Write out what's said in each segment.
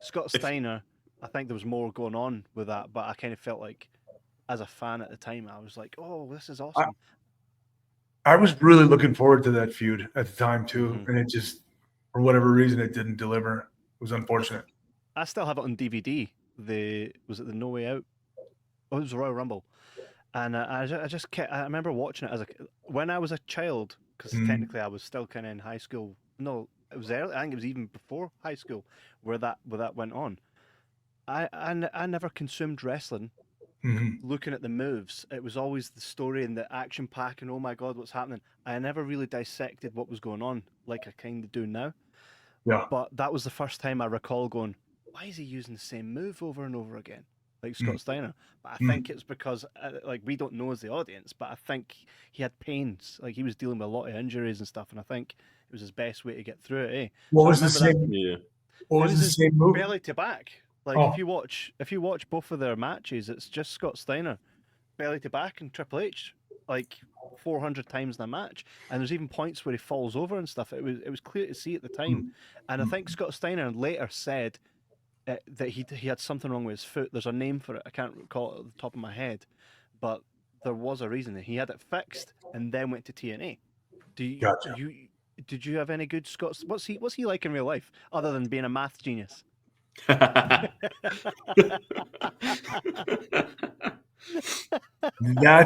Scott Steiner, I think there was more going on with that, but I kind of felt like, as a fan at the time, I was like, "Oh, this is awesome." I was really looking forward to that feud at the time too, Mhm. and it just, for whatever reason, it didn't deliver. It was unfortunate. I still have it on DVD. Was it the No Way Out? Oh, it was Royal Rumble, and I remember watching it when I was a child, because technically I was still kind of in high school. No, it was early. I think it was even before high school where that went on. I never consumed wrestling looking at the moves. It was always the story and the action pack and oh my god, what's happening. I never really dissected what was going on like I kind of do now. Yeah. But that was the first time I recall going, why is he using the same move over and over again? Like Scott Steiner. But I think it's because, like, we don't know as the audience, but I think he had pains. Like, he was dealing with a lot of injuries and stuff, and I think it was his best way to get through it, eh? What was the same? Yeah. What was the same move? Belly to back. Like, if you watch both of their matches, it's just Scott Steiner, belly to back, and Triple H, like 400 times in a match. And there's even points where he falls over and stuff. It was clear to see at the time. And I think Scott Steiner later said that he had something wrong with his foot. There's a name for it. I can't recall it at the top of my head, but there was a reason. He had it fixed and then went to TNA. Did you have any good Scott? What's he like in real life other than being a math genius? That's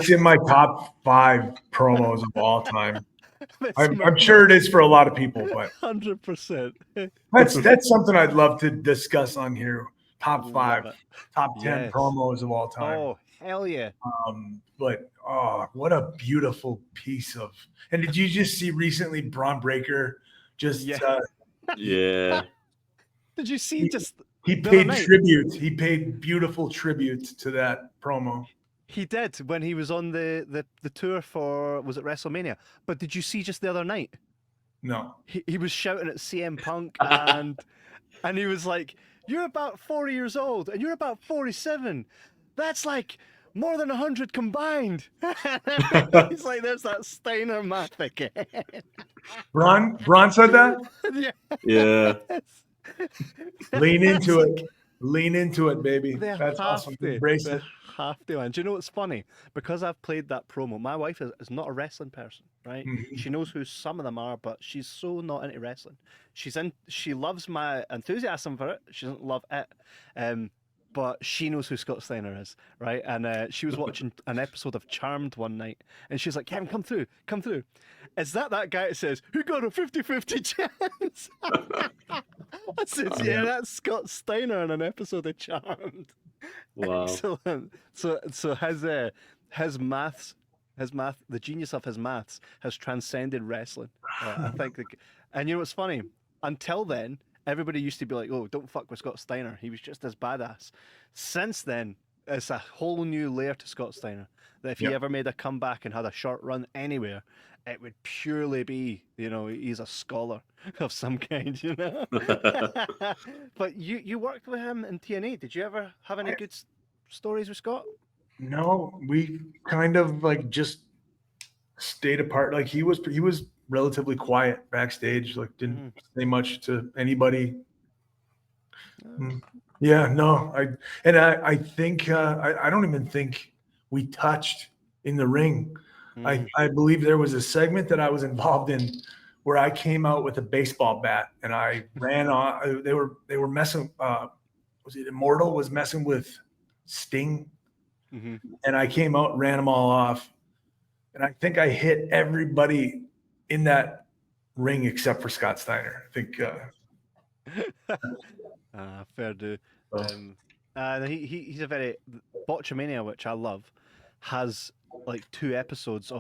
in my top 5 promos of all time. I'm sure it is for a lot of people, but 100%. That's something I'd love to discuss on here. Top 5, top 10 promos of all time. Oh, hell yeah! But what a beautiful piece of. And did you just see recently Braun Breaker just? Yeah. Did you see he paid tribute? He paid beautiful tribute to that promo. He did when he was on the tour for, was it WrestleMania? But did you see just the other night? No. He was shouting at CM Punk and he was like, "You're about 40 years old and you're about 47. That's like more than 100 combined." He's like, "There's that Steiner Math again." Braun said that? Yeah. Lean into it. Lean into it, baby. That's awesome. Embrace it. Have to. And do you know what's funny? Because I've played that promo, my wife is not a wrestling person, right? She knows who some of them are, but she's so not into wrestling. She loves my enthusiasm for it. She doesn't love it. But she knows who Scott Steiner is, right? And she was watching an episode of Charmed one night, and she's like, "Kevin, come through. Is that guy that says, who got a 50-50 chance?" I said, "Yeah, that's Scott Steiner in an episode of Charmed." Wow. Excellent. So his maths, the genius of his maths has transcended wrestling. I think, and you know what's funny? Until then, everybody used to be like, "Oh, don't fuck with Scott Steiner. He was just as badass." Since then, it's a whole new layer to Scott Steiner. That if he ever made a comeback and had a short run anywhere, it would purely be, he's a scholar of some kind, But you worked with him in TNA. Did you ever have any good stories with Scott? No, we kind of like just stayed apart. Like he was relatively quiet backstage, like didn't say much to anybody. Yeah, no, I think I don't even think we touched in the ring. I believe there was a segment that I was involved in where I came out with a baseball bat and I ran on. They were messing. Was it Immortal was messing with Sting, and I came out and ran them all off. And I think I hit everybody in that ring except for Scott Steiner. I think. Fair do. He's a very Botchamania, which I love, has like full episodes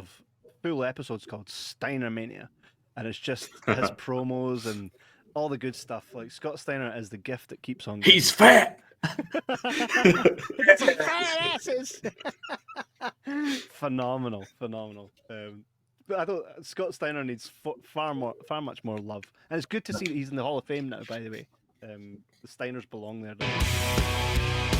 called Steiner Mania, and it's just his promos and all the good stuff. Like Scott Steiner is the gift that keeps on giving. He's fat. It's a fat asses. Phenomenal. But I thought Scott Steiner needs far much more love, and it's good to see that he's in the Hall of Fame now. By the way, the Steiners belong there. Don't they?